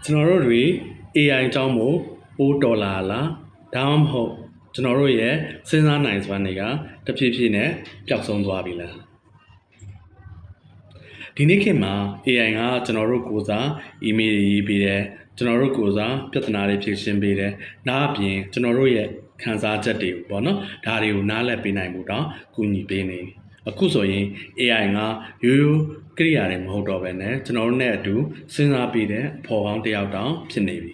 ကျွန်တော်တို့တွေ AI အကြောင်းကိုပိုးတော်လာလားဒါမှမဟုတ်ကျွန်တော်တို့ရဲ့စဉ်းစားနိုင်စွမ်းတွေကတဖြည်းဖြည်းနဲ့ပျောက်ဆုံးသွားပြီလားဒီနေ့ခေတ်မှာ AI ကကျွန်တော်တို့ကိုယ်စား email တွေရေးပေးတယ်ကျွန်တော်တို့ကိုယ်စားပြဿနာတွေဖြေရှင်းပေးတယ်ဒါအပြင်ကျွန်တော်တို့ရဲ့ခံစားချက်တွေကိုပေါ့နော်ဒါတွေကိုနားလည်ပေးနိုင်မှုတော့ကူညီပေးနေပြီအခုဆိုရင် AI ကရိုးရိုးကိရိယာတွေမဟုတ်တော့ဘဲနဲ့ကျွန်တော်တို့နဲ့အတူစဉ်းစားပေးတဲ့အဖော်ကောင်းတစ်ယောက်တောင်ဖြစ်နေပြီ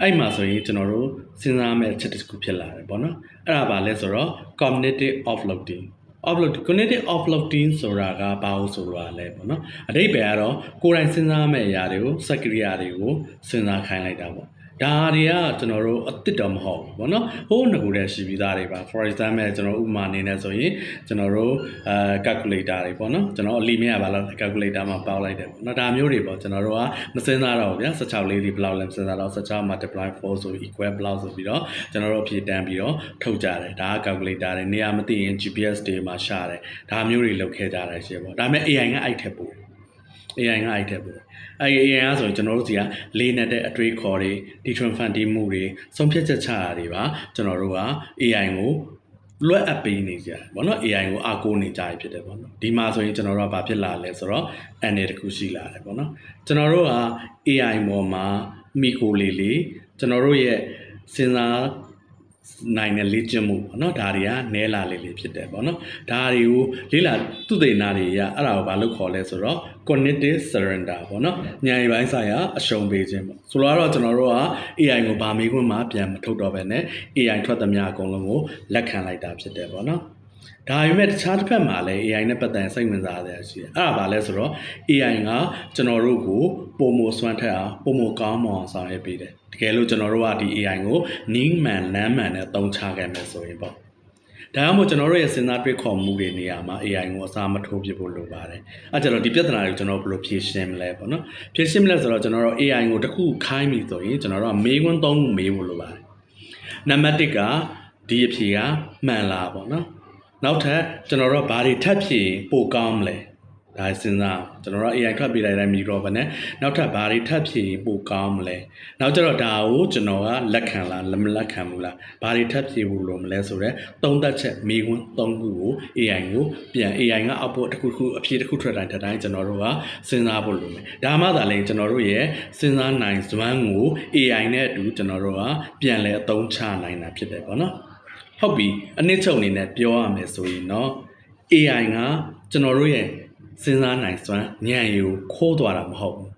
အဲ့မှာဆိုရင်ကျွန်တော်တို့စဉ်းစားမဲ့အချက်တစ်ခုဖြစ်လာတယ်ပေါ့နော်အဲ့ဒါဘာလဲဆိုတော့ cognitive offloading cognitive offloading ဆိုတာကဘာလို့ဆိုတာလဲပေါ့နော်အဓိပ္ပာယ်ကတော့ကိုယ်တိုင်စဉ်းစားမဲ့အရာတွေကိုစက်ကိရိယာတွေကိုစဉ်းစားခိုင်းလိုက်တာပေါ့ဒါတွေကကျွန်တော်တို့အစ်စ်တော့မဟုတ်ဘူးပေါ့နော်ဟိုးငကူတဲ့ရှိပြီးသားတွေပါ for example ကျွန်တော်ဥပမာအနေနဲ့ဆိုရင်ကျွန်တော်တို့calculator တွေပေါ့နော်ကျွန်တော်အလီမရပါလား calculator မှာပေါက်လိုက်တယ်ပေါ့နော်ဒါမျိုးတွေပေါ့ကျွန်တော်တို့ကမစဉ်းစားတော့ဘူးဗျာ16လေးဒီဘယ်လောက်လဲမစဉ်းစားတော့16 multiply 4ဆို equal ဘယ်လောက်ဆိုပြီးတော့ကျွန်တော်တို့အဖြေတန်းပြီးတော့ထုတ်ကြတယ်ဒါက calculator တွေနေရာမသိရင် GPS တွေမှာရှာတယ်ဒါမျိုးတွေလုပ်ခဲ့ကြတာရှင်းပေါ့ဒါပေမဲ့ AI ကအဲ့ထက်ပို AI ကအဲ့ထက်ပိုAI ကဆိုရင်ကျွန်တော်တို့စီကလေးနဲ့တဲ့အတွေးခေါ်တွေဒီထွန်ဖန်တီးမှုတွေဆုံးဖြတ်ချက်ချတာတွေပါကျွန်တော်တို့က AI ကိုလွတ်အပ်ပေးနေကြတယ်ဗောနော် AI ကိုအားကိုးနေကြရဖြစ်တယ်ဗောနော်ဒီမှာဆိုရင်ကျွန်တော်တို့ကဘာဖြစ်လာလဲဆိုတော့အနေတစ်ခုရှိလာတယ်ဗောနော်ကျွန်တော်တို့က AI ပေါ်မှာမိကိုလေးကျွန်တော်တို့ရဲ့စဉ်းစားနိုင်တဲ့လေ့ကျင့်မှုပေါ့နော်ဒါတွေကနဲလာလေးဖြစ်တယ်ပေါ့နော်ဒါတွေကိုလေးလာသူ့ဒေနာတွေရအဲ့ဒါကိုဘာလို့ခေါ်လဲဆိုတော့ cognitive surrender ပေါ့နော်ဉာဏ်ရည်ပိုင်းဆိုင်ရာအရှုံးပေးခြင်းပေါ့ဆိုတော့ကျွန်တော်တို့က AI ကိုဗာမေးခွန်းမှာပြန်မထုတ်တော့ဘဲနဲ့ AI ထွက်သမျှအကုန်လုံးကိုလက်ခံလိုက်တာဖြစ်တယ်ပေါ့နော်ဒါပေမဲ့တခြားတစ်ဖက်မှာလည်း AI နဲ့ပတ်သက်စိတ်ဝင်စားတဲ့အရှိတယ်အဲ့ဒါဘာလဲဆိုတော့ AI ကကျွန်တော်တို့ကိုပုံမစွမ်းထက်အောင်ပုံမကောင်းမအောင်ဆောင်ရွက်ပေးတယ်တကယ်လို့ကျွန်တော်တို့ကဒီ AI ကိုနင်းမှန်လမ်းမှန်နဲ့သုံးချခဲ့မယ်ဆိုရင်ပေါ့ဒါကြောင့်မို့ကျွန်တော်တို့ရဲ့စဉ်းစားတွေးခေါ်မှုတွေနေရာမှာ AI ကိုအစားမထိုးပြဖို့လိုပါတယ်အဲ့ကြတော့ဒီပြဿနာတွေကိုကျွန်တော်ဘယ်လိုဖြေရှင်းမလဲပေါ့နော်ဖြေရှင်းမလဲဆိုတော့ကျွန်တော်တို့ AI ကိုတစ်ခုခိုင်းပြီဆိုရင်ကျွန်တော်တို့ကမေးခွန်း၃ခုမေးဖို့လိုပါတယ်နံပါတ်1ကဒီအဖြေကမှန်လားပေါ့နော်နောက်ထပ်ကျွန်တော်တို့ဘာတွေထပ်ဖြည့်ပိုကောင်းမလဲဒါစဉ်းစားကျွန်တော်တို့ AI ထွက်ပေးလိုက်တဲ့မီတော့ဗနဲ့နောက်ထပ်ဘာတွေထပ်ဖြည့်ပိုကောင်းမလဲနောက်ကျတော့ဒါကိုကျွန်တော်ကလက်ခံလားမလက်ခံဘူးလားဘာတွေထပ်ဖြည့်ဖို့လို့မလဲဆိုတော့သုံးသက်ချက်မိခွန်း၃ခုကို AI ကိုပြန် AI ကအောက်ပို့တစ်ခုအဖြေတစ်ခုထွက်တိုင်းကျွန်တော်တို့ကစဉ်းစားဖို့လိုမယ်ဒါမှသာလေကျွန်တော်တို့ရဲ့စဉ်းစားနိုင်စွမ်းကို AI နဲ့အတူကျွန်တော်တို့ကပြန်လဲအသုံးချနိုင်တာဖြစ်တယ်ပေါ့နော်ဟုတ်ပြီအနည်းချုပ်အနေနဲ့ပြောရမယ်ဆိုရင်တော့ AI ကကျွန်တော်တို့ရဲ့စဉ်းစားနိုင်စွမ်းဉာဏ်ရည်ကိုခိုးသွားတာမဟုတ်ဘူး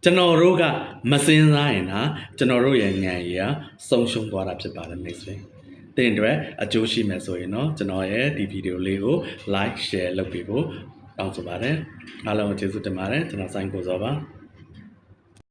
ကျွန်တော်တို့ကမစဉ်းစားရင်ဒါကျွန်တော်တို့ရဲ့ဉာဏ်ရည်ကဆုံးရှုံးသွားတာဖြစ်ပါတယ်မိတ်ဆွေတင်အတွက်အကျိုးရှိမယ်ဆိုရင်တော့ကျွန်တော်ရဲ့ဒီဗီဒီယိုလေးကို like share လုပ်ပေးဖို့တောင်းဆိုပါတယ်အားလုံးကိုကျေးဇူးတင်ပါတယ်ကျွန်တော်စိုင်းကိုစောပါ